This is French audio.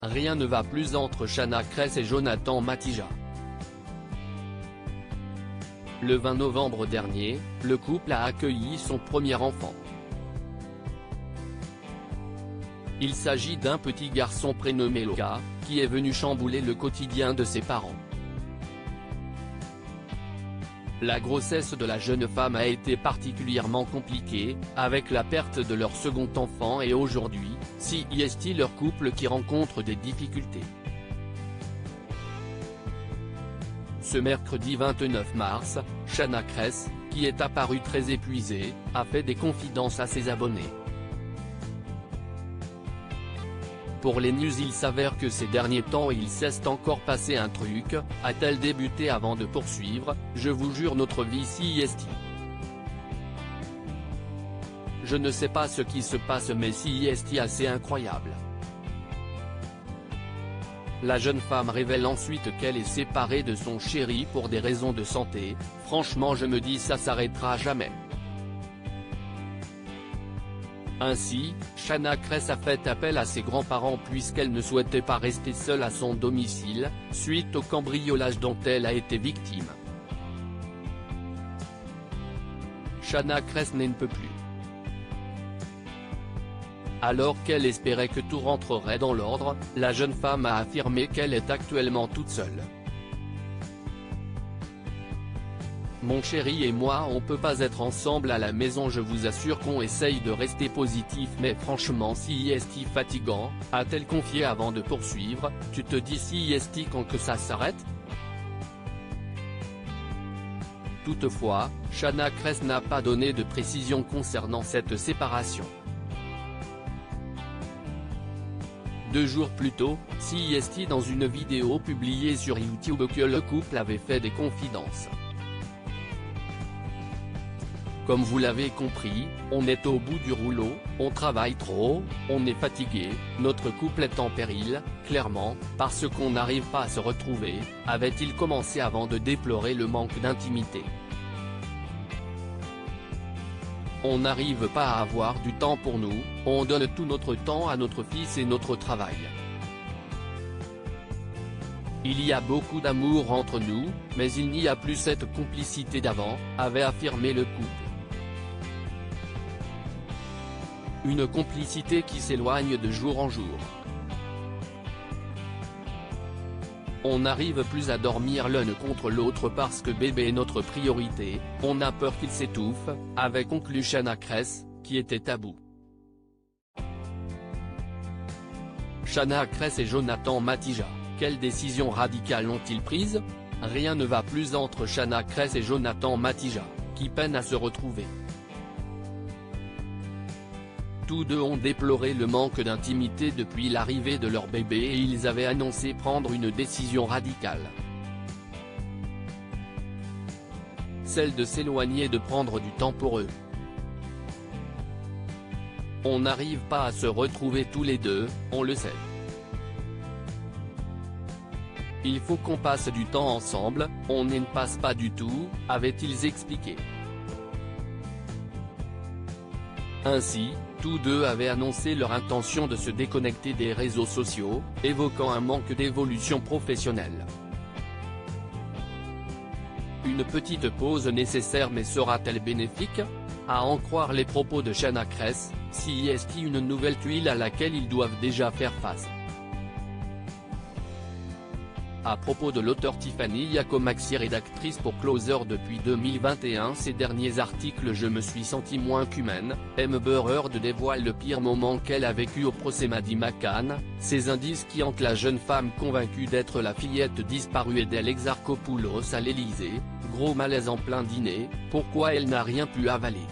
Rien ne va plus entre Shanna Kress et Jonathan Matija. Le 20 novembre dernier, le couple a accueilli son premier enfant. Il s'agit d'un petit garçon prénommé Luca, qui est venu chambouler le quotidien de ses parents. La grossesse de la jeune femme a été particulièrement compliquée, avec la perte de leur second enfant et aujourd'hui, c'est leur couple qui rencontre des difficultés. Ce mercredi 29 mars, Shanna Kress, qui est apparue très épuisée, a fait des confidences à ses abonnés. Pour les news, il s'avère que ces derniers temps il s'est encore passé un truc, a-t-elle débuté avant de poursuivre, je vous jure notre vie c'est. Je ne sais pas ce qui se passe mais c'est assez incroyable. La jeune femme révèle ensuite qu'elle est séparée de son chéri pour des raisons de santé, franchement je me dis ça s'arrêtera jamais. Ainsi, Shanna Kress a fait appel à ses grands-parents puisqu'elle ne souhaitait pas rester seule à son domicile, suite au cambriolage dont elle a été victime. Shanna Kress n'en peut plus. Alors qu'elle espérait que tout rentrerait dans l'ordre, la jeune femme a affirmé qu'elle est actuellement toute seule. Mon chéri et moi on peut pas être ensemble à la maison, je vous assure qu'on essaye de rester positif mais franchement c'est fatigant, a-t-elle confié avant de poursuivre, tu te dis c'est quand que ça s'arrête? Toutefois, Shanna Kress n'a pas donné de précision concernant cette séparation. 2 jours plus tôt, c'est dans une vidéo publiée sur YouTube que le couple avait fait des confidences. Comme vous l'avez compris, on est au bout du rouleau, on travaille trop, on est fatigué, notre couple est en péril, clairement, parce qu'on n'arrive pas à se retrouver, avait-il commencé avant de déplorer le manque d'intimité. On n'arrive pas à avoir du temps pour nous, on donne tout notre temps à notre fils et notre travail. Il y a beaucoup d'amour entre nous, mais il n'y a plus cette complicité d'avant, avait affirmé le couple. Une complicité qui s'éloigne de jour en jour. On n'arrive plus à dormir l'un contre l'autre parce que bébé est notre priorité, on a peur qu'il s'étouffe, avait conclu Shanna Kress, qui était à bout. Shanna Kress et Jonathan Matija, quelles décisions radicales ont-ils prises? Rien ne va plus entre Shanna Kress et Jonathan Matija, qui peinent à se retrouver. Tous deux ont déploré le manque d'intimité depuis l'arrivée de leur bébé et ils avaient annoncé prendre une décision radicale. Celle de s'éloigner, de prendre du temps pour eux. On n'arrive pas à se retrouver tous les deux, on le sait. Il faut qu'on passe du temps ensemble, on ne passe pas du tout, avaient-ils expliqué. Ainsi, tous deux avaient annoncé leur intention de se déconnecter des réseaux sociaux, évoquant un manque d'évolution professionnelle. Une petite pause nécessaire mais sera-t-elle bénéfique? À en croire les propos de Shanna Kress, c'est une nouvelle tuile à laquelle ils doivent déjà faire face. À propos de l'auteur Tiffany Yacomaxi, rédactrice pour Closer depuis 2021, ces derniers articles je me suis senti moins qu'humaine, Amber Heard dévoile le pire moment qu'elle a vécu au procès Maddie McCann, ces indices qui hantent la jeune femme convaincue d'être la fillette disparue d'El Exarchopoulos à l'Elysée, gros malaise en plein dîner, pourquoi elle n'a rien pu avaler.